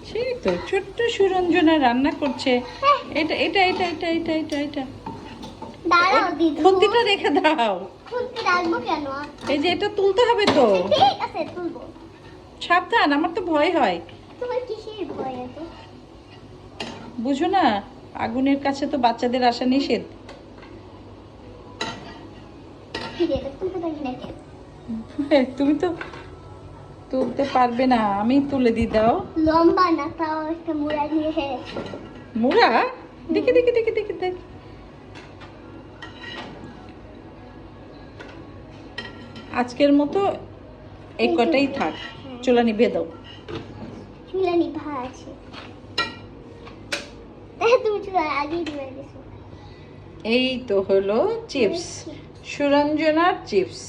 সেই তো ছোট্ট সুরঞ্জনা রান্না করছে। এটা এটা এটা এটা এটা এটা এটা দাঁড়াও দিদি, খুন্তিটা রেখে দাও। খুন্তি রাখবো কেন? এই যে এটা তুলতে হবে তো। ঠিক আছে, তুলবো। সাবধান, আমার তো ভয় হয়। তোমার কিসের ভয় এত? বুঝো না, আগুনের কাছে তো বাচ্চাদের আসা নিষেধ। তুমি তো তুলতে পারবে না, আমি তুলে দিই দাও। লম্বা না, তাও একটা মুড়া নিয়ে। মুড়া? দেখে দেখে দেখে দেখে দেখ। আজকের মতো এই কটাই থাক। চুলা নিভিয়ে দাও। চুলা নিভা আছে। তুমি চুলা আগেই নিভে দিছো। এই তো হলো চিপস, সুরঞ্জনার চিপস।